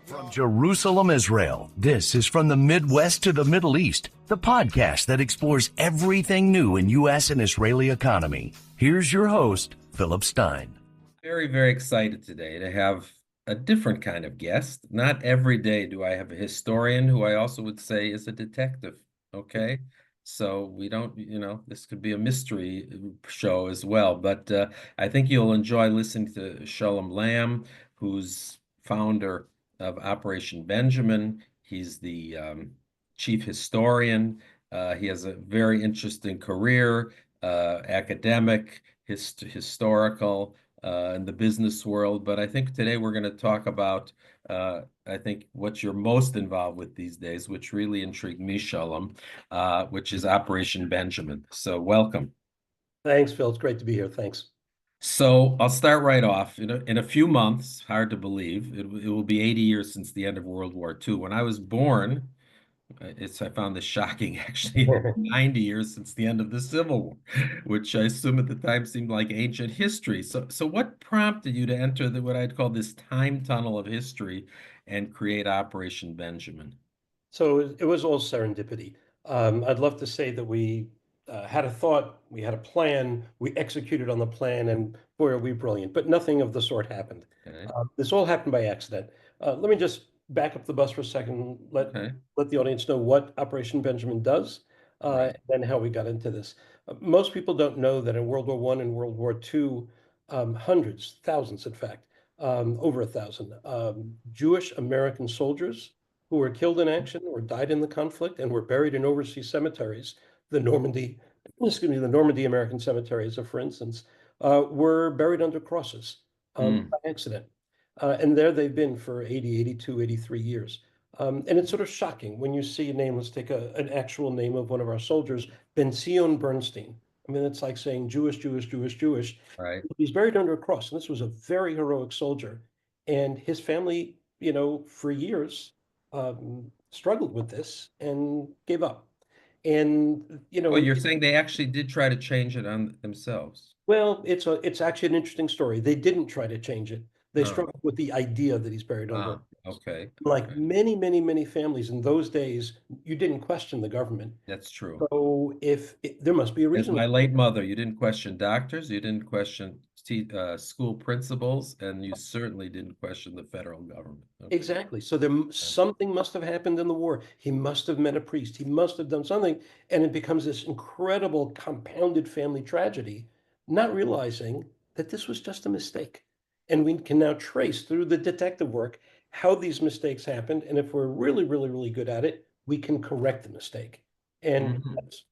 From Jerusalem, Israel, this is From the Midwest to the Middle East, the podcast that explores everything new in U.S. and Israeli economy. Here's your host, Philip Stein. Very, very excited today to have a different kind of guest. Not every day do I have a historian who I also would say is a detective, okay? So we don't, this could be a mystery show as well. But I think you'll enjoy listening to Shalom Lamm, who's founder of Operation Benjamin. He's the chief historian. He has a very interesting career, academic, historical, in the business world. But I think today we're going to talk about, I think, what you're most involved with these days, which really intrigued me, Shalom, which is Operation Benjamin. So welcome. Thanks, Phil. It's great to be here. Thanks. So I'll start right off. In a few months, hard to believe, it will be 80 years since the end of World War II. When I was born, I found this shocking, actually, 90 years since the end of the Civil War, which I assume at the time seemed like ancient history. So what prompted you to enter what I'd call this time tunnel of history and create Operation Benjamin? So it was all serendipity. I'd love to say that we had a thought, we had a plan, we executed on the plan, and boy, are we brilliant. But nothing of the sort happened. Okay. This all happened by accident. Let me just back up the bus for a second. Let the audience know what Operation Benjamin does, Right. and how we got into this. Most people don't know that in World War I and World War II, hundreds, thousands, in fact, over 1,000 Jewish American soldiers who were killed in action or died in the conflict and were buried in overseas cemeteries, the Normandy American cemeteries, for instance, were buried under crosses by accident. And there they've been for 80, 82, 83 years. And it's sort of shocking when you see a name. Let's take an actual name of one of our soldiers, Ben Zion Bernstein. I mean, it's like saying Jewish, Jewish, Jewish, Jewish. Right. He's buried under a cross. And this was a very heroic soldier. And his family, for years, struggled with this and gave up. And, Well, you're saying they actually did try to change it on themselves. well, it's actually an interesting story. They didn't try to change it. They struggled with the idea that he's buried under. Okay. Like many, many, many families in those days, you didn't question the government. That's true. So there must be a As reason. my late mother, you didn't question doctors, you didn't question school principals, and you certainly didn't question the federal government. Okay. Exactly. So something must have happened in the war. He must have met a priest. He must have done something. And it becomes this incredible compounded family tragedy, not realizing that this was just a mistake. And we can now trace through the detective work how these mistakes happened. And if we're really, really, really good at it, we can correct the mistake. And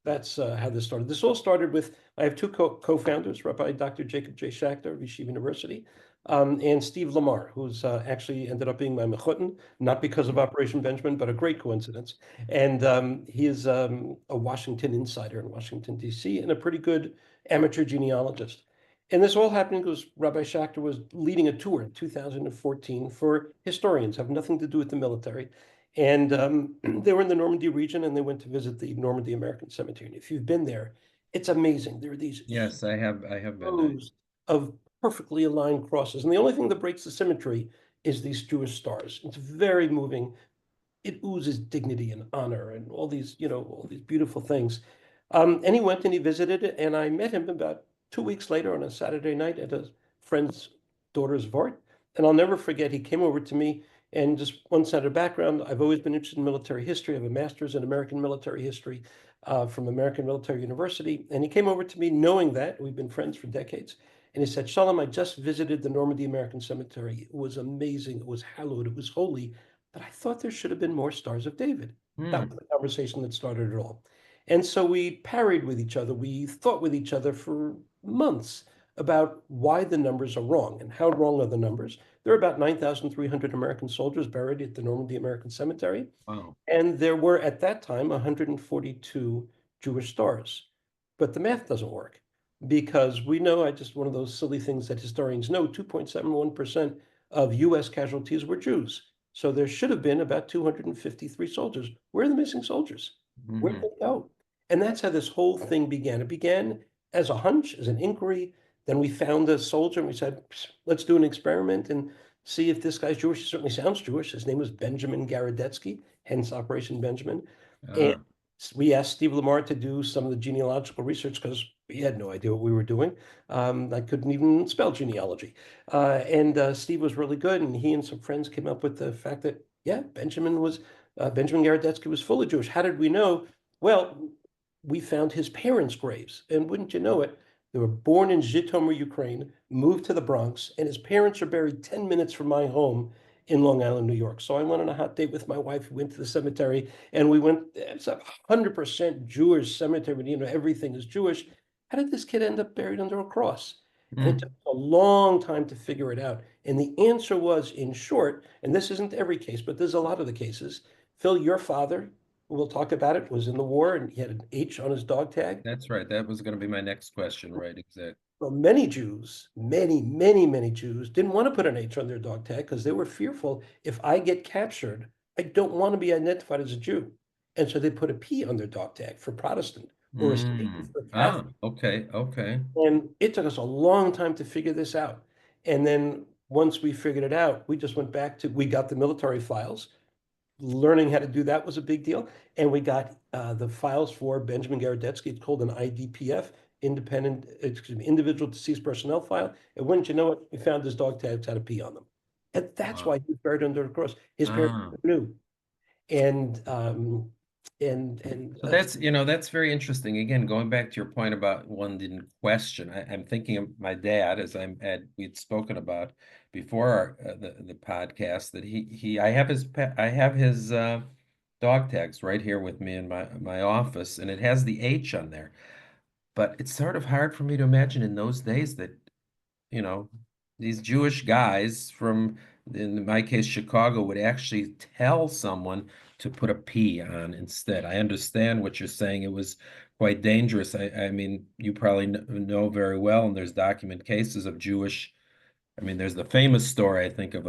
that's how this started. This all started with, I have two co-founders, Rabbi Dr. Jacob J. Schachter of Yeshiva University, and Steve Lamar, who's actually ended up being my mechutin, not because of Operation Benjamin, but a great coincidence. And he is a Washington insider in Washington, D.C., and a pretty good amateur genealogist. And this all happened because Rabbi Schachter was leading a tour in 2014 for historians, have nothing to do with the military. And they were in the Normandy region, and they went to visit the Normandy American Cemetery. And if you've been there, it's amazing. There are these Yes, I have been rows of perfectly aligned crosses. And the only thing that breaks the symmetry is these Jewish stars. It's very moving. It oozes dignity and honor and all these beautiful things. And he went and he visited it, and I met him about 2 weeks later on a Saturday night at a friend's daughter's Vart. And I'll never forget, he came over to me, and just one side of background, I've always been interested in military history. I have a master's in American military history from American Military University. And he came over to me knowing that. We've been friends for decades. And he said, Shalom, I just visited the Normandy American Cemetery. It was amazing. It was hallowed. It was holy. But I thought there should have been more Stars of David. That was the conversation that started it all. And so we parried with each other. We thought with each other for months about why the numbers are wrong and how wrong are the numbers. There are about 9,300 American soldiers buried at the Normandy American Cemetery. Wow. And there were at that time 142 Jewish stars. But the math doesn't work because we know, one of those silly things that historians know, 2.71% of US casualties were Jews. So there should have been about 253 soldiers. Where are the missing soldiers? Where did they go? And that's how this whole thing began. It began as a hunch, as an inquiry. Then we found a soldier and we said, let's do an experiment. And see if this guy's Jewish. He certainly sounds Jewish. His name was Benjamin Garodetsky, hence Operation Benjamin. And Ah, we asked Steve Lamar to do some of the genealogical research because we had no idea what we were doing. I couldn't even spell genealogy. And Steve was really good. And he and some friends came up with the fact that, yeah, Benjamin Garodetsky was fully Jewish. How did we know? Well, we found his parents' graves. And wouldn't you know it, they were born in Zhytomyr, Ukraine, moved to the Bronx, and his parents are buried 10 minutes from my home in Long Island, New York. So I went on a hot date with my wife. We went to the cemetery, and it's 100% Jewish cemetery. You know, everything is Jewish. How did this kid end up buried under a cross? And it mm, took a long time to figure it out. And the answer was, in short, and this isn't every case, but there's a lot of the cases. Phil, your father, we'll talk about it, was in the war, and he had an H on his dog tag. that's right. That was going to be my next question, right? Exactly. Well, many Jews, many Jews didn't want to put an H on their dog tag because they were fearful, if I get captured, I don't want to be identified as a Jew. And so they put a P on their dog tag for Protestant or a C Mm. for Ah, Catholic. okay, okay. And it took us a long time to figure this out. And then once we figured it out, we got the military files. Learning how to do that was a big deal. And we got the files for Benjamin Garodetsky. It's called an IDPF, individual deceased personnel file. And wouldn't you know it, we found his dog tags had a P on them. And that's why Wow. he was buried under the cross. His parents Ah. knew. And and So that's, that's very interesting. Again, going back to your point about one didn't question, I'm thinking of my dad, as we'd spoken about before the podcast, that I have his dog tags right here with me in my office, and it has the H on there. But it's sort of hard for me to imagine in those days that you know, these Jewish guys from, in my case, Chicago, would actually tell someone to put a P on instead. I understand what you're saying. It was quite dangerous. I mean, you probably know very well, and there's document cases of Jewish. I mean, there's the famous story, I think, of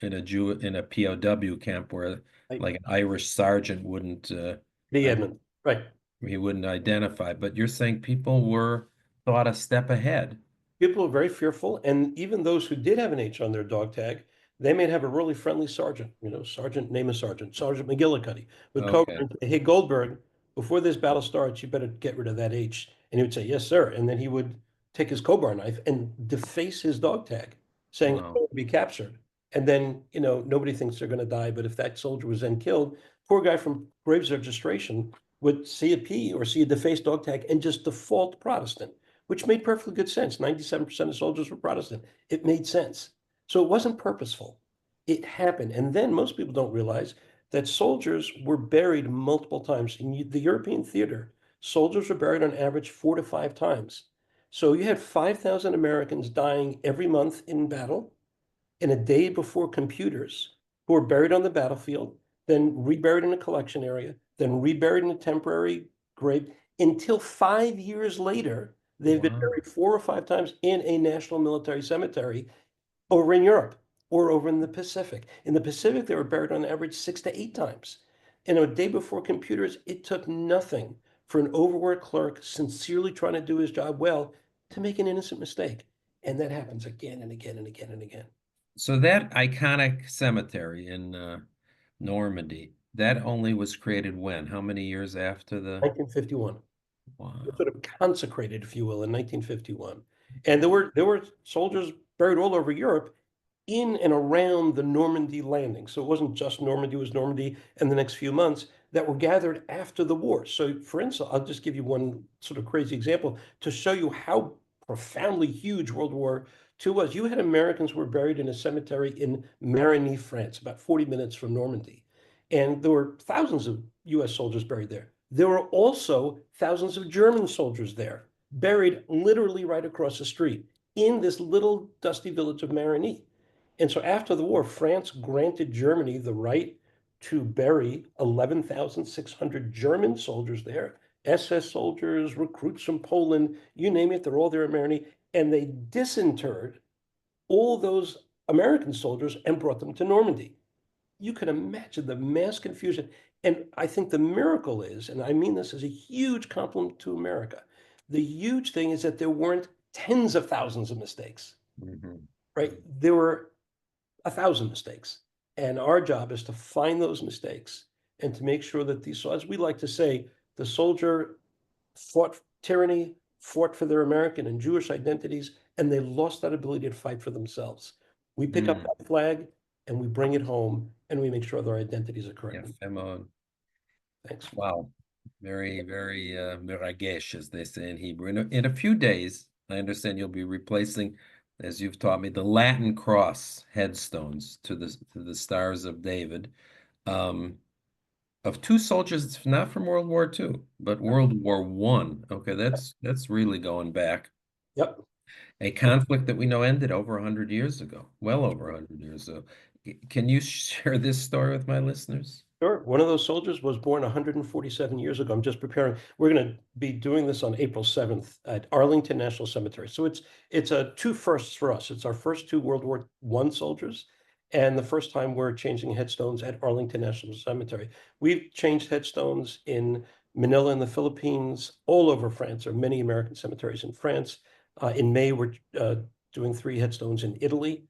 in a POW camp where like an Irish sergeant wouldn't the I, Edmund, right. he wouldn't identify. But you're saying people were thought a step ahead. People are very fearful, and even those who did have an H on their dog tag, they may have a really friendly sergeant, sergeant, name a sergeant, Sergeant McGillicuddy would come over Okay. and say, hey, Goldberg, before this battle starts, you better get rid of that H. And he would say, yes, sir. And then he would take his crowbar knife and deface his dog tag, saying, I'm Wow. going to be captured. And then, nobody thinks they're going to die. But if that soldier was then killed, poor guy from Graves registration would see a P or see a defaced dog tag and just default Protestant, which made perfectly good sense. 97% of soldiers were Protestant. It made sense. So it wasn't purposeful. It happened. And then most people don't realize that soldiers were buried multiple times. In the European theater, soldiers were buried on average 4 to 5 times. So you had 5,000 Americans dying every month in battle in a day before computers who were buried on the battlefield, then reburied in a collection area, then reburied in a temporary grave until 5 years later, they've been Wow. buried 4 or 5 times in a national military cemetery over in Europe or over in the Pacific. In the Pacific, they were buried on average 6 to 8 times. And a day before computers, it took nothing for an overworked clerk sincerely trying to do his job well to make an innocent mistake. And that happens again and again and again and again. So that iconic cemetery in Normandy, that only was created when? How many years after the? 1951. It Wow. sort of consecrated, if you will, in 1951. And there were soldiers buried all over Europe in and around the Normandy landing. So it wasn't just Normandy, it was Normandy and the next few months that were gathered after the war. So for instance, I'll just give you one sort of crazy example to show you how profoundly huge World War II was. You had Americans who were buried in a cemetery in Marigny, France, about 40 minutes from Normandy. And there were thousands of US soldiers buried there. There were also thousands of German soldiers there, buried literally right across the street in this little dusty village of Marigny. And so after the war, France granted Germany the right to bury 11,600 German soldiers there, SS soldiers, recruits from Poland, you name it, they're all there at Marigny. And they disinterred all those American soldiers and brought them to Normandy. You can imagine the mass confusion. And I think the miracle is, and I mean this as a huge compliment to America, the huge thing is that there weren't tens of thousands of mistakes, Mhm. right? There were 1,000 mistakes. And our job is to find those mistakes and to make sure that these, as we like to say, the soldier fought tyranny, fought for their American and Jewish identities, and they lost that ability to fight for themselves. We pick up Mm. that flag and we bring it home and we make sure their identities are correct. Yeah, Femon. Thanks. Wow. Very, very miragesh, as they say in Hebrew. In a few days, I understand you'll be replacing, as you've taught me, the Latin cross headstones to the Stars of David, um, of two soldiers, not from World War II, but World War One. Okay, that's really going back. Yep. A conflict that we know ended over 100 years ago, well over 100 years ago. Can you share this story with my listeners? Sure. One of those soldiers was born 147 years ago. I'm just preparing. We're going to be doing this on April 7th at Arlington National Cemetery. So it's a two firsts for us. It's our first two World War I soldiers, and the first time we're changing headstones at Arlington National Cemetery. We've changed headstones in Manila in the Philippines, all over France. There are many American cemeteries in France. In May, we're doing 3 headstones in Italy.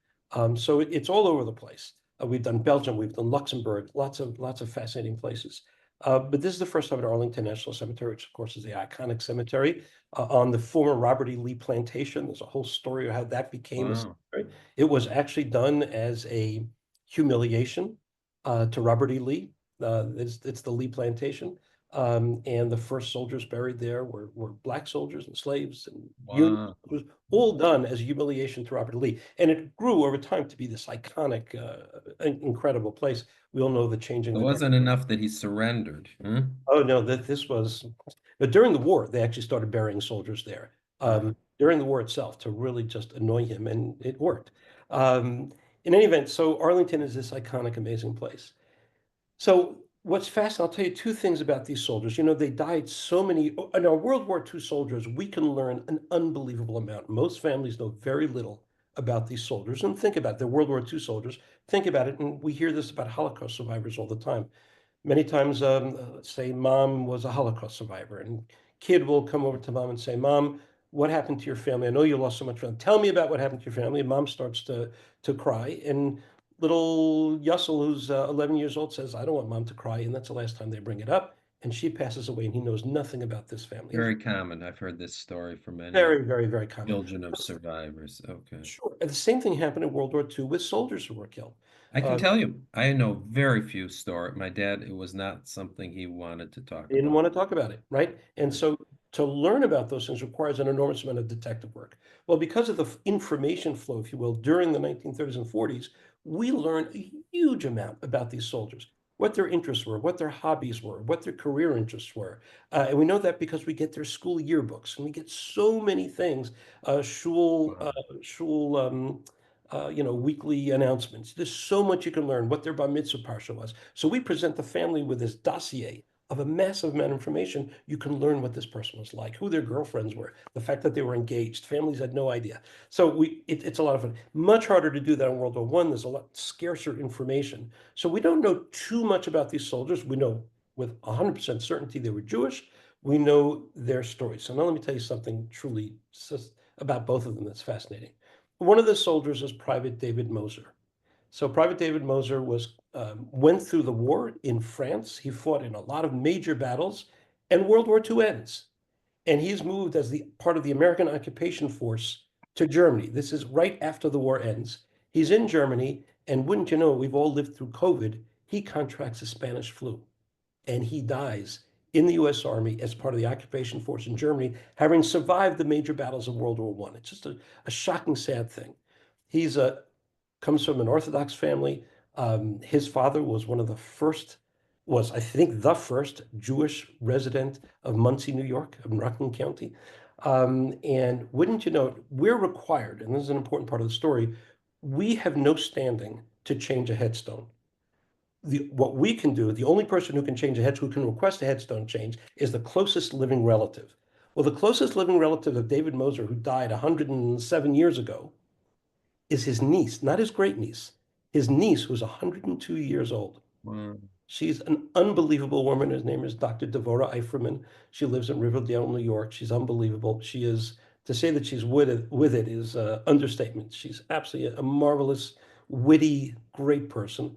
So it's all over the place. We've done Belgium, we've done Luxembourg, lots of fascinating places. But this is the first time at Arlington National Cemetery, which of course is the iconic cemetery on the former Robert E. Lee plantation. There's a whole story of how that became a Wow. cemetery. It was actually done as a humiliation to Robert E. Lee. It's the Lee plantation. And the first soldiers buried there were black soldiers and slaves and unions. Wow. It was all done as a humiliation to Robert E. Lee. And it grew over time to be this iconic, incredible place. We all know the changing It of the wasn't enough that he surrendered. Huh? Oh, no, that this was, but during the war, they actually started burying soldiers there. During the war itself to really just annoy him, and it worked. In any event, so Arlington is this iconic, amazing place. So what's fascinating, I'll tell you 2 things about these soldiers. You know, they died so many, in our World War II soldiers, we can learn an unbelievable amount. Most families know very little about these soldiers. And think about it, they're World War II soldiers. Think about it, and we hear this about Holocaust survivors all the time. Many times, say mom was a Holocaust survivor, and kid will come over to mom and say, "Mom, what happened to your family? I know you lost so much family. Tell me about what happened to your family." And mom starts to cry, and little Yussel, who's 11 years old, says, "I don't want mom to cry," and that's the last time they bring it up. And she passes away, and he knows nothing about this family. Very common. I've heard this story from many Very, very, very common. children of survivors. Okay. Sure. And the same thing happened in World War II with soldiers who were killed. I can Uh, tell you, I know very few story. My dad, it was not something he wanted to talk Didn't about. want to talk about it, right? And so to learn about those things requires an enormous amount of detective work. Well, because of the information flow, if you will, during the 1930s and 40s, we learned a huge amount about these soldiers, what their interests were, what their hobbies were, what their career interests were. And we know that because we get their school yearbooks and we get so many things, Wow. weekly announcements. There's so much you can learn, what their bar mitzvah parsha was. So we present the family with this dossier of a massive amount of information. You can learn what this person was like, who their girlfriends were, the fact that they were engaged. Families had no idea. So it's a lot of fun. Much harder to do that in World War I. There's a lot scarcer information. So we don't know too much about these soldiers. We know with 100% certainty they were Jewish. We know their stories. So now let me tell you something truly about both of them that's fascinating. One of the soldiers is Private David Moser. So Private David Moser went through the war in France. He fought in a lot of major battles, and World War II ends. And he's moved as the part of the American occupation force to Germany. This is right after the war ends. He's in Germany, and wouldn't you know, we've all lived through COVID. He contracts the Spanish flu, and he dies in the U.S. Army as part of the occupation force in Germany, having survived the major battles of World War I. It's just a shocking, sad thing. He's comes from an Orthodox family. His father was I think, the first Jewish resident of Muncie, New York, of Rockland County. And wouldn't you know, we're required, and this is an important part of the story, we have no standing to change a headstone. What we can do, the only person who can change a headstone, who can request a headstone change, is the closest living relative. Well, the closest living relative of David Moser, who died 107 years ago, is his niece, not his great niece, his niece, who's 102 years old. Wow. She's an unbelievable woman. Her name is Dr. Devorah Eiferman. She lives in Riverdale, New York. She's unbelievable. She is, to say that she's with it is understatement. She's absolutely a marvelous witty, great person.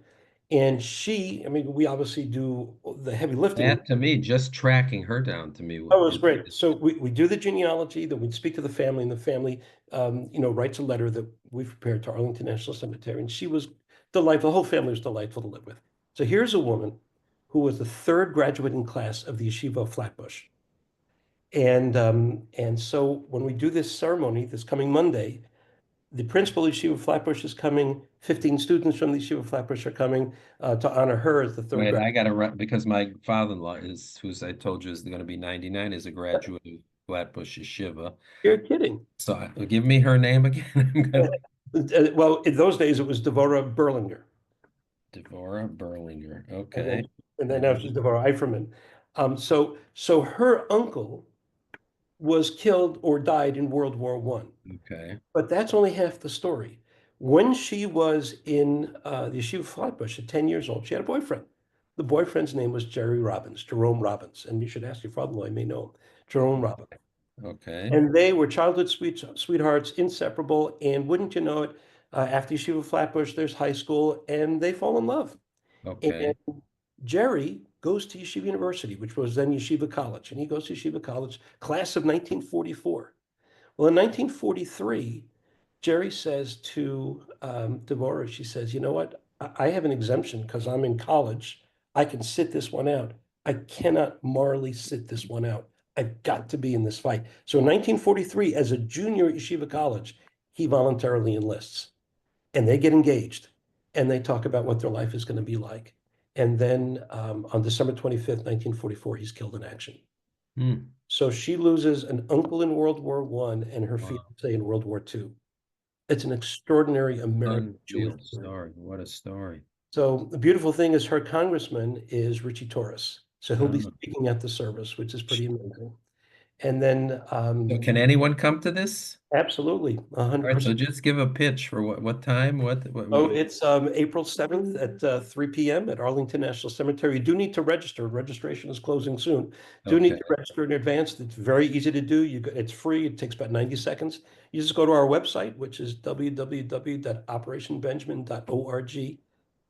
And she, I mean, we obviously do the heavy lifting. That to me, just tracking her down to me Oh, it was great. So we do the genealogy, then we speak to the family, and the family, writes a letter that we've prepared to Arlington National Cemetery. And she was delightful. The whole family was delightful to live with. So here's a woman who was the third graduating class of the Yeshiva of Flatbush. And so when we do this ceremony this coming Monday, the principal of Yeshiva of Flatbush is coming. 15 students from the Yeshiva of Flatbush are coming to honor her as the third Wait, graduate. I gotta run because my father-in-law is, who's I told you is going to be 99, is a graduate of Flatbush Yeshiva. You're kidding. So give me her name again. I'm gonna... Well, in those days, it was Devorah Berlinger. Devorah Berlinger. And Okay. then now she's Devorah Eiferman. So her uncle was killed or died in World War I. Okay. But that's only half the story. When she was in the Yeshiva of Flatbush at 10 years old, she had a boyfriend. The boyfriend's name was Jerome Robbins. And you should ask your father-in-law, you may know him, Jerome Robbins. Okay. And they were childhood sweethearts, inseparable. And wouldn't you know it, after Yeshiva of Flatbush, there's high school, and they fall in love. Okay. And Jerry goes to Yeshiva University, which was then Yeshiva College. And he goes to Yeshiva College, class of 1944. Well, in 1943, Jerry says to Devorah, she says, you know what? I have an exemption because I'm in college. I can sit this one out. I cannot morally sit this one out. I've got to be in this fight. So in 1943, as a junior at Yeshiva College, he voluntarily enlists. And they get engaged. And they talk about what their life is going to be like. And then on December 25th, 1944, he's killed in action. Hmm. So she loses an uncle in World War I and her Wow. fiance in World War II. It's an extraordinary American Jewish Unreal story. story. What a story. So the beautiful thing is her congressman is Richie Torres. So he'll be Oh. speaking at the service, which is pretty amazing. And then So can anyone come to this? absolutely, All right, so 100%. just give a pitch for what time? Oh, it's April 7th at 3 p.m. at Arlington National Cemetery. You do need to register. Registration is closing soon. Do need Okay. to register in advance. It's very easy to do. It's free. It takes about 90 seconds. You just go to our website, which is www.operationbenjamin.org,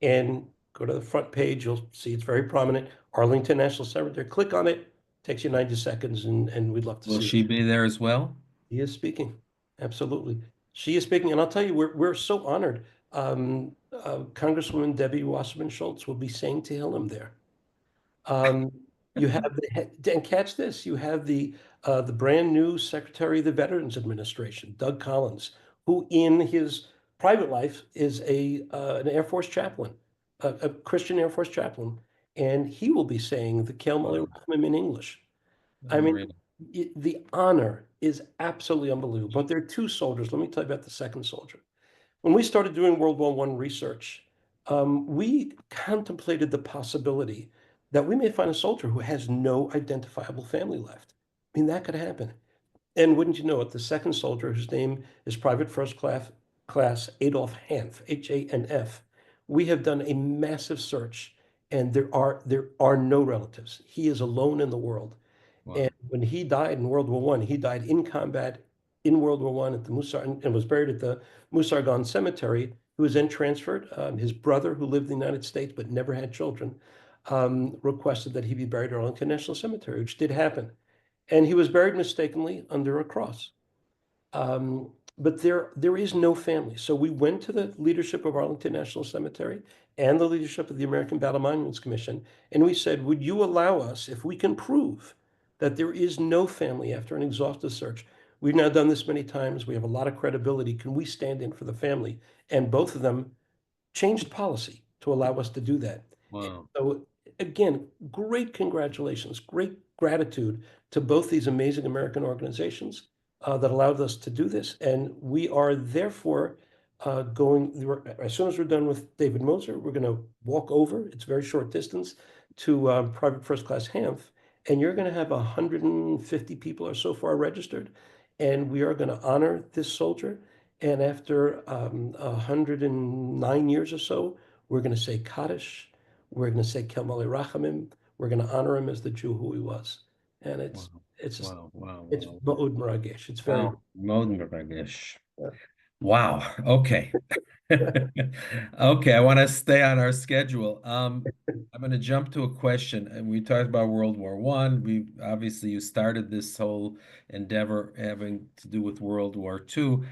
and go to the front page. You'll see it's very prominent. Arlington National Cemetery. Click on it. Takes you 90 seconds, and we'd love to Will see she you. be there as well? He is speaking. Absolutely. She is speaking. And I'll tell you, we're so honored. Congresswoman Debbie Wasserman Schultz will be saying Tehillim there. You have and catch this, you have the brand new Secretary of the Veterans Administration, Doug Collins, who in his private life is an Air Force chaplain, a Christian Air Force chaplain, and he will be saying the Kel Malay Rachmim in English. I mean, the honor is absolutely unbelievable. But there are two soldiers. Let me tell you about the second soldier. When we started doing World War I research, we contemplated the possibility that we may find a soldier who has no identifiable family left. I mean, that could happen. And wouldn't you know it, the second soldier, whose name is Private First Class Adolf Hanf, Hanf, we have done a massive search, and there are no relatives. He is alone in the world. Wow. And when he died in World War I, he died in combat in World War I at the Musar and was buried at the Musargan Cemetery. He was then transferred. His brother, who lived in the United States but never had children, requested that he be buried at Arlington National Cemetery, which did happen. And he was buried mistakenly under a cross. But there is no family. So we went to the leadership of Arlington National Cemetery and the leadership of the American Battle Monuments Commission, and we said, would you allow us, if we can prove that there is no family after an exhaustive search? We've now done this many times. We have a lot of credibility. Can we stand in for the family? And both of them changed policy to allow us to do that. Wow. So again, great congratulations, great gratitude to both these amazing American organizations that allowed us to do this. And we are therefore going, as soon as we're done with David Moser, we're going to walk over, it's a very short distance, to Private First Class Hanf, and you're going to have 150 people or so far registered. And we are going to honor this soldier. And after 109 years or so, we're going to say Kaddish. We're going to say Kel Malay Rachamim. We're going to honor him as the Jew who he was. And it's Wow. it's Wow. Ma'od Meragesh. It's very Wow. Modern Bangladesh. yeah. Wow. Okay. Okay, I want to stay on our schedule. I'm going to jump to a question, and we talked about World War One. We obviously you started this whole endeavor having to do with World War Two.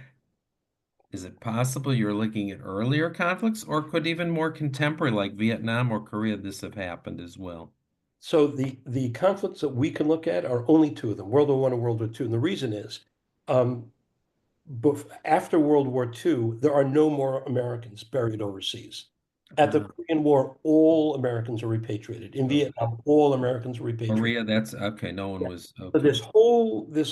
Is it possible you're looking at earlier conflicts, or could even more contemporary, like Vietnam or Korea, this have happened as well? So the conflicts that we can look at are only two of them, World War One and World War Two. And the reason is, um, after World War II, there are no more Americans buried overseas. At the Uh, Korean War, all Americans are repatriated. In okay. Vietnam, all Americans are repatriated. Korea, that's okay. No one Yeah. was So okay. this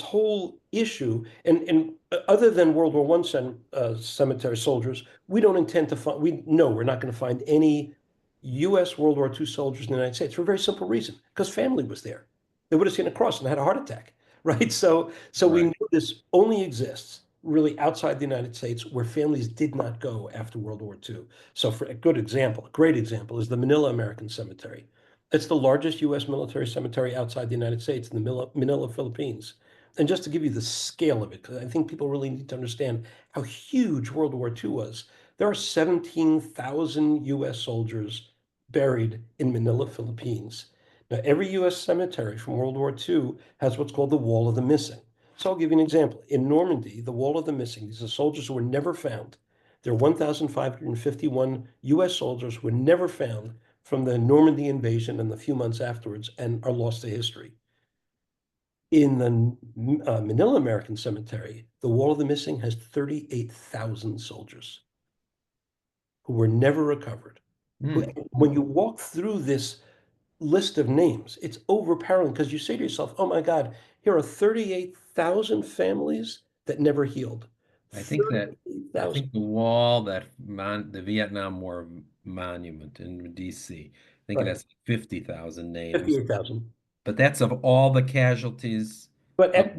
whole issue, and other than World War One cemetery soldiers, we don't intend to find. We know we're not going to find any U.S. World War II soldiers in the United States for a very simple reason: because family was there. They would have seen a cross and had a heart attack, right? So we Right. know this only exists really outside the United States where families did not go after World War II. So for a good example, a great example is the Manila American Cemetery. It's the largest U.S. military cemetery outside the United States in the Manila, Philippines. And just to give you the scale of it, because I think people really need to understand how huge World War II was, there are 17,000 U.S. soldiers buried in Manila, Philippines. Now, every U.S. cemetery from World War II has what's called the Wall of the Missing. So I'll give you an example. In Normandy, the Wall of the Missing, these are soldiers who were never found. There are 1,551 U.S. soldiers who were never found from the Normandy invasion and the few months afterwards and are lost to history. In the Manila American Cemetery, the Wall of the Missing has 38,000 soldiers who were never recovered. Hmm. When you walk through this list of names, it's overpowering because you say to yourself, oh my God, here are 38,000 families that never healed. I think that I 38,000. think the wall that the Vietnam War monument in DC, I think it Right. has 50,000 names, 58,000. but that's of all the casualties. But Of,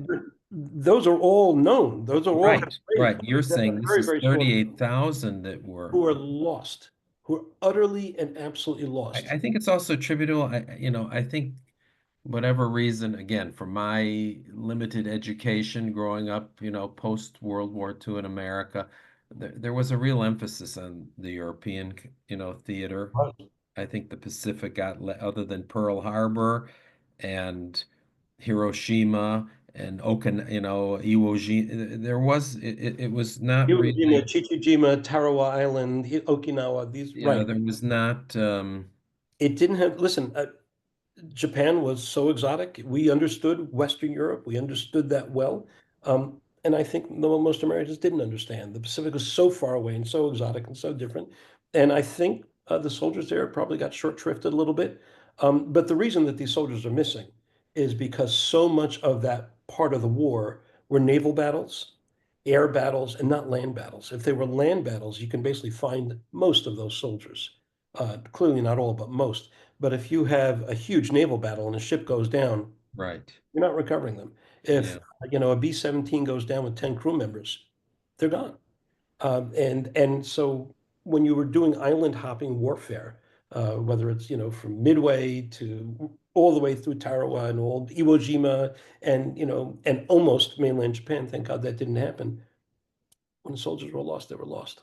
those are all known. Those are all right, have right. You're a saying this very, is very strong, 38,000 that were. who are lost, who are utterly and absolutely lost. I think it's also attributable. I think whatever reason, again, from my limited education growing up, post World War II in America, there was a real emphasis on the European, theater. I think the Pacific other than Pearl Harbor and Hiroshima and Iwo Jima, it was not Iwo Jima, really, Chichijima, Tarawa Island, Okinawa, these, right. there was not, It didn't have, listen, Japan was so exotic. We understood Western Europe. We understood that well. And I think most Americans didn't understand. The Pacific was so far away and so exotic and so different. And I think the soldiers there probably got short shrifted a little bit. But the reason that these soldiers are missing is because so much of that part of the war were naval battles, air battles, and not land battles. If they were land battles, you can basically find most of those soldiers. Clearly not all, but most. But if you have a huge naval battle and a ship goes down, right. you're not recovering them. If Yeah. a B-17 goes down with 10 crew members, they're gone. And so when you were doing island hopping warfare, whether it's from Midway to all the way through Tarawa and all Iwo Jima and almost mainland Japan, thank God that didn't happen. When soldiers were lost, they were lost.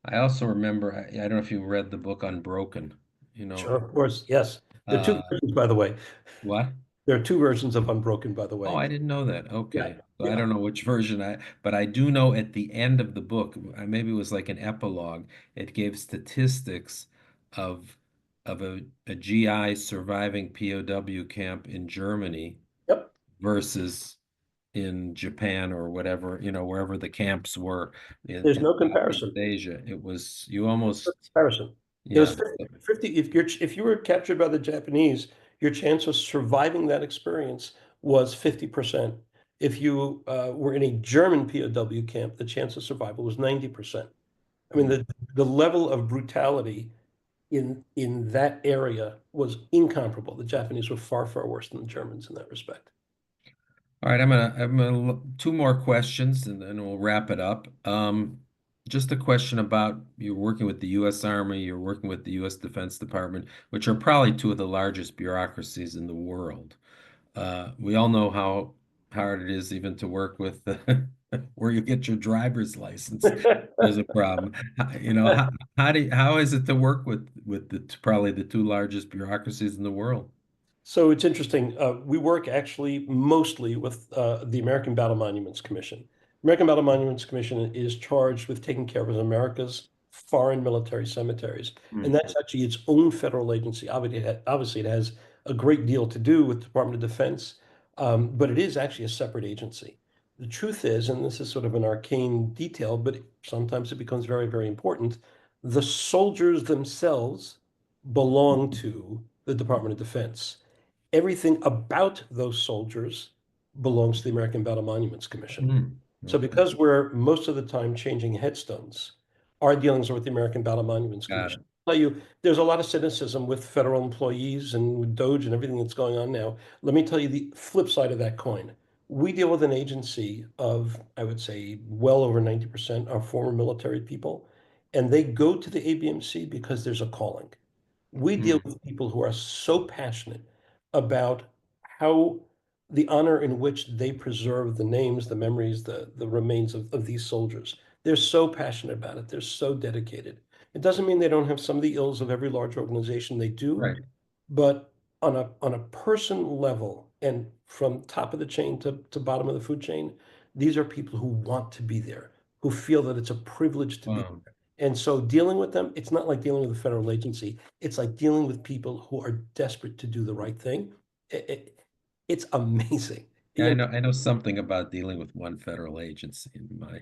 I also remember, I don't know if you read the book Unbroken, you know, Sure, of course, yes. There are two uh, versions, by the way. what? There are two versions of Unbroken, by the Oh, way. I didn't know that. Yeah, Okay. So I yeah. don't know which version but I do know at the end of the book, maybe it was like an epilogue, it gave statistics of a GI surviving POW camp in Germany Yep. versus in Japan or whatever, wherever the camps were There's in no Southeast comparison. Asia. It was you There's no almost, comparison. It was yeah. 50, if you were captured by the Japanese, your chance of surviving that experience was 50%. If you were in a German POW camp, the chance of survival was 90%. I mean, Mm. the level of brutality in that area was incomparable. The Japanese were far, far worse than the Germans in that respect. All right, two more questions and then we'll wrap it up. Just a question about you're working with the U.S. Army, you're working with the U.S. Defense Department, which are probably two of the largest bureaucracies in the world. We all know hard it is even to work with where you get your driver's license. There's a problem. You know, how is it to work with probably the two largest bureaucracies in the world? So it's interesting. We work actually mostly with the American Battle Monuments Commission. American Battle Monuments Commission is charged with taking care of America's foreign military cemeteries. And Hmm. that's actually its own federal agency. Obviously, it has a great deal to do with the Department of Defense, but it is actually a separate agency. The truth is, and this is sort of an arcane detail, but sometimes it becomes very, very important, the soldiers themselves belong to the Department of Defense. Everything about those soldiers belongs to the American Battle Monuments Commission. Hmm. So Okay. because we're most of the time changing headstones, our dealings are with the American Battle Monuments Got Commission. it. I'll tell you, there's a lot of cynicism with federal employees and with DOGE and everything that's going on now. Let me tell you the flip side of that coin. We deal with an agency of, I would say, well over 90% are former military people, and they go to the ABMC because there's a calling. We deal Hmm. with people who are so passionate about how the honor in which they preserve the names, the memories, the remains of these soldiers. They're so passionate about it. They're so dedicated. It doesn't mean they don't have some of the ills of every large organization. They do, Right. but on a person level and from top of the chain to bottom of the food chain, these are people who want to be there, who feel that it's a privilege to be Wow. there. And so dealing with them, it's not like dealing with a federal agency. It's like dealing with people who are desperate to do the right thing. It's amazing. Yeah, You know, I know something about dealing with one federal agency in my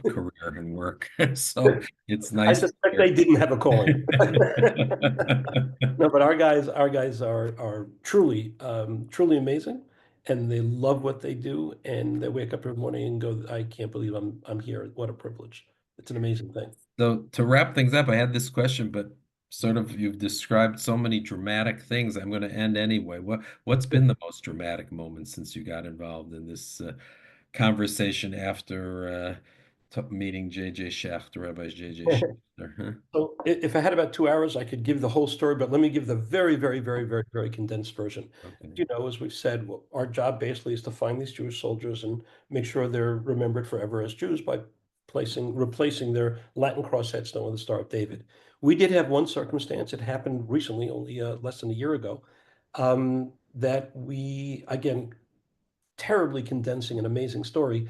career and work. So it's I nice to suspect they hear. didn't have a calling. No, but our guys are truly truly amazing, and they love what they do, and they wake up every morning and go, "I can't believe I'm here. What a privilege!" It's an amazing thing. So to wrap things up, I had this question, but sort of you've described so many dramatic things. I'm going to end anyway. What's been the most dramatic moment since you got involved in this conversation after meeting J.J. Schachter, Rabbi J.J. Schachter? Huh? So if I had about 2 hours, I could give the whole story, but let me give the very, very, very, very, very condensed version. Okay. You know, as we've said, well, our job basically is to find these Jewish soldiers and make sure they're remembered forever as Jews by replacing their Latin cross headstone with the Star of David. We did have one circumstance. It happened recently, only less than a year ago, that we, again, terribly condensing an amazing story.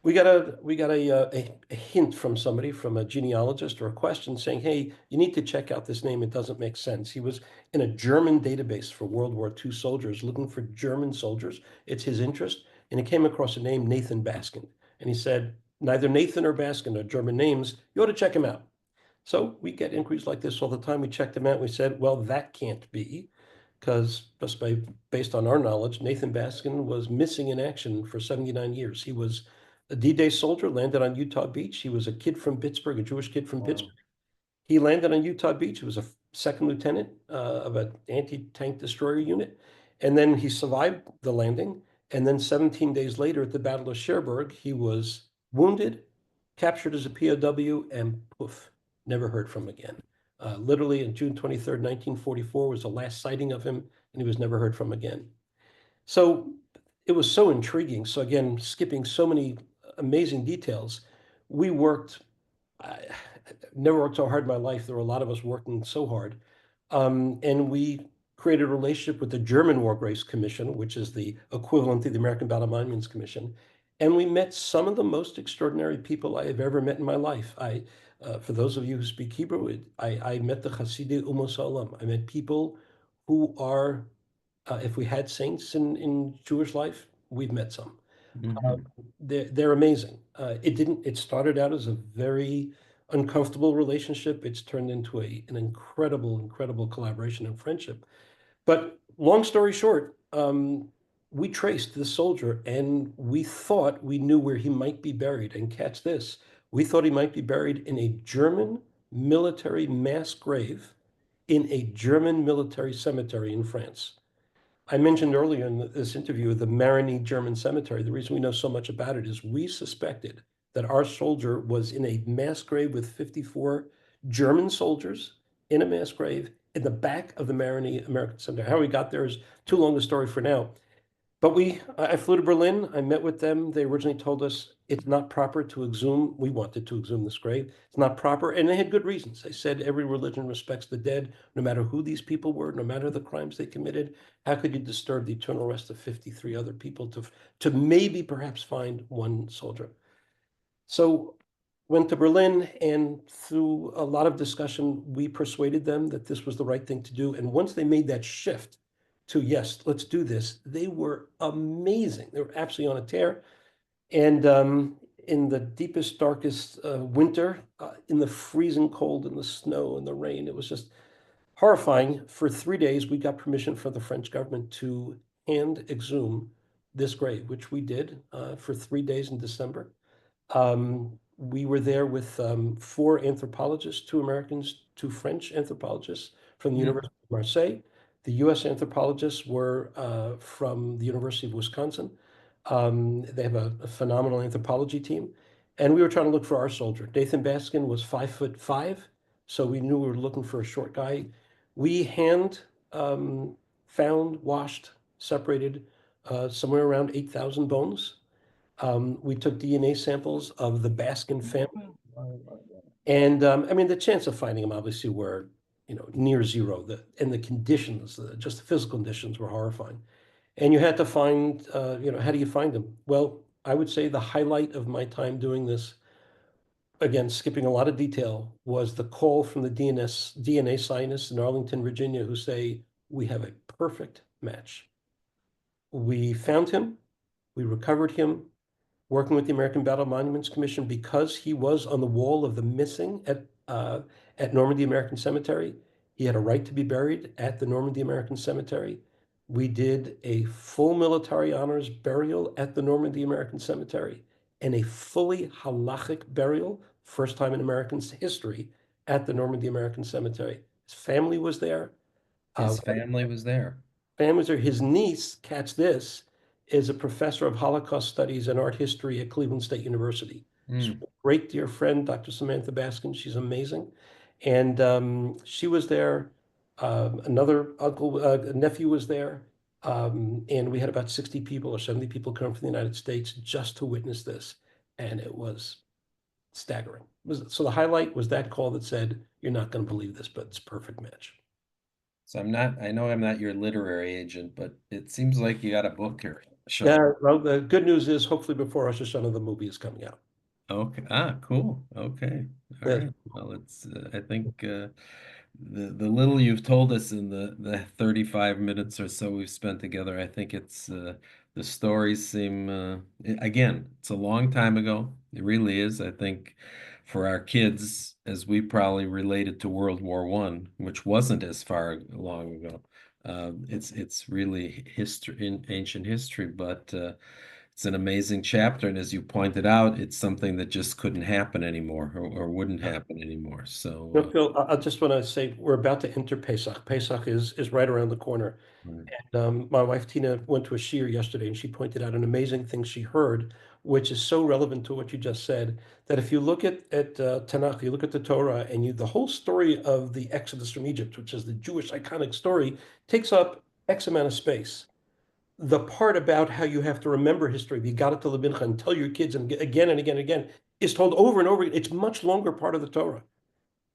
We got a hint from somebody, from a genealogist or a question saying, "Hey, you need to check out this name. It doesn't make sense." He was in a German database for World War II soldiers, looking for German soldiers. It's his interest, and he came across a name, Nathan Baskin, and he said, "Neither Nathan or Baskin are German names. You ought to check him out." So we get inquiries like this all the time. We checked them out. We said, "Well, that can't be." Because based on our knowledge, Nathan Baskin was missing in action for 79 years. He was a D-Day soldier, landed on Utah Beach. He was a kid from Pittsburgh, a Jewish kid from Wow. Pittsburgh. He landed on Utah Beach. He was a second lieutenant of an anti-tank destroyer unit. And then he survived the landing. And then 17 days later at the Battle of Cherbourg, he was wounded, captured as a POW, and poof, never heard from again. Literally on June 23rd, 1944 was the last sighting of him, and he was never heard from again. So it was so intriguing. So again, skipping so many amazing details, we worked, I never worked so hard in my life. There were a lot of us working so hard. And we created a relationship with the German War Graves Commission, which is the equivalent to the American Battle Monuments Commission. And we met some of the most extraordinary people I have ever met in my life. For those of you who speak Hebrew, I met the Hasidim Umos Olam. I met people who are, if we had saints in Jewish life, we've met some. Uh, Mhm. they're amazing. It started out as a very uncomfortable relationship. It's turned into an incredible, incredible collaboration and friendship. But long story short, we traced the soldier and we thought we knew where he might be buried. And catch this, we thought he might be buried in a German military mass grave in a German military cemetery in France. I mentioned earlier in this interview the Marigny German cemetery. The reason we know so much about it is we suspected that our soldier was in a mass grave with 54 German soldiers in a mass grave in the back of the Marigny American Cemetery. How we got there is too long a story for now. But I flew to Berlin. I met with them. They originally told us it's not proper to exhume. We wanted to exhume this grave. It's not proper. And they had good reasons. They said every religion respects the dead, no matter who these people were, no matter the crimes they committed. How could you disturb the eternal rest of 53 other people to maybe perhaps find one soldier? So went to Berlin, and through a lot of discussion, we persuaded them that this was the right thing to do. And once they made that shift to, yes, let's do this, they were amazing. They were absolutely on a tear. And in the deepest, darkest winter, in the freezing cold, in the snow, and the rain, it was just horrifying. For 3 days, we got permission from the French government to hand exhume this grave, which we did for 3 days in December. We were there with four anthropologists, two Americans, two French anthropologists from the Hmm. University of Marseille. The US anthropologists were from the University of Wisconsin. They have a phenomenal anthropology team. And we were trying to look for our soldier. Nathan Baskin was 5'5", so we knew we were looking for a short guy. We hand found, washed, separated somewhere around 8,000 bones. We took DNA samples of the Baskin family. And I mean, the chance of finding them obviously were, near zero. And the conditions, just the physical conditions were horrifying. And you had to find, how do you find them? Well, I would say the highlight of my time doing this, again, skipping a lot of detail, was the call from the DNA scientists in Arlington, Virginia, who say, we have a perfect match. We found him, we recovered him, working with the American Battle Monuments Commission because he was on the wall of the missing at Normandy American Cemetery. He had a right to be buried at the Normandy American Cemetery. We did a full military honors burial at the Normandy American Cemetery and a fully halachic burial, first time in American history, at the Normandy American Cemetery. His family was there. His family was there. Families are his niece, catch this, is a professor of Holocaust studies and art history at Cleveland State University. She's Hmm. a great dear friend, Dr. Samantha Baskin. She's amazing. And she was there. Another nephew was there. And we had about 60 people or 70 people come from the United States just to witness this. And it was staggering. So the highlight was that call that said, you're not going to believe this, but it's a perfect match. So I know I'm not your literary agent, but it seems like you got a book here. Yeah, Shalom. well, the good news is hopefully before Rosh Hashanah, the movie is coming out. Okay. Ah, cool. Okay. All Yes. right. Well, I think the little you've told us in the 35 minutes or so we've spent together, I think the stories seem again, it's a long time ago. It really is. I think for our kids, as we probably related to World War One, which wasn't as far long ago, it's really history in ancient history, but it's an amazing chapter, and as you pointed out, it's something that just couldn't happen anymore or wouldn't happen anymore. So, Phil, I just want to say we're about to enter Pesach. Pesach is right around the corner. right. And my wife Tina went to a shiur yesterday, and she pointed out an amazing thing she heard, which is so relevant to what you just said. That if you look at Tanakh, you look at the Torah, and the whole story of the Exodus from Egypt, which is the Jewish iconic story, takes up X amount of space. The part about how you have to remember history, you got it to Levincha and tell your kids and again and again and again, is told over and over again. It's much longer part of the Torah.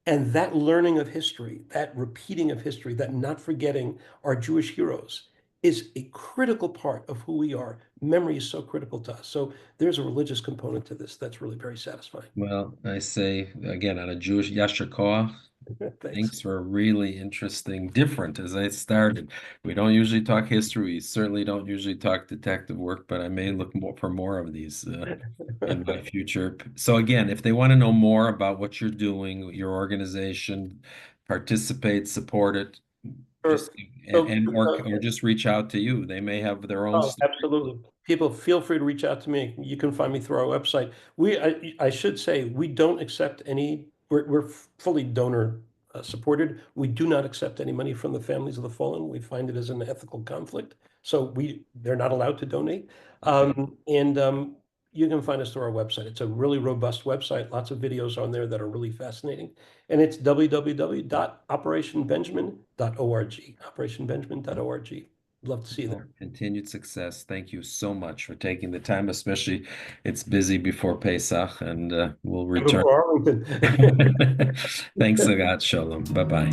And that learning of history, that repeating of history, that not forgetting our Jewish heroes is a critical part of who we are. Memory is so critical to us. So there's a religious component to this that's really very satisfying. Well, I say again on a Jewish Yasher Koach. Thanks. Thanks for really interesting, different as I started. We don't usually talk history. We certainly don't usually talk detective work, but I may look more for more of these in my future. So again, if they want to know more about what you're doing, your organization, participate, support it, Sure. just So, or just reach out to you. They may have their own oh, story. absolutely. People feel free to reach out to me. You can find me through our website. I should say, we don't accept any, we're fully donor supported. We do not accept any money from the families of the fallen. We find it as an ethical conflict. So they're not allowed to donate. Okay. And you can find us through our website. It's a really robust website, lots of videos on there that are really fascinating. And it's www.operationbenjamin.org, operationbenjamin.org. Love to see you there. Continued success. Thank you so much for taking the time, especially it's busy before Pesach, and we'll return. Before Arlington. Thanks a lot, Shalom. Bye-bye.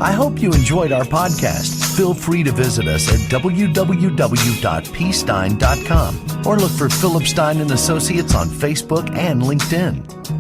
I hope you enjoyed our podcast. Feel free to visit us at www.pstein.com or look for Philip Stein and Associates on Facebook and LinkedIn.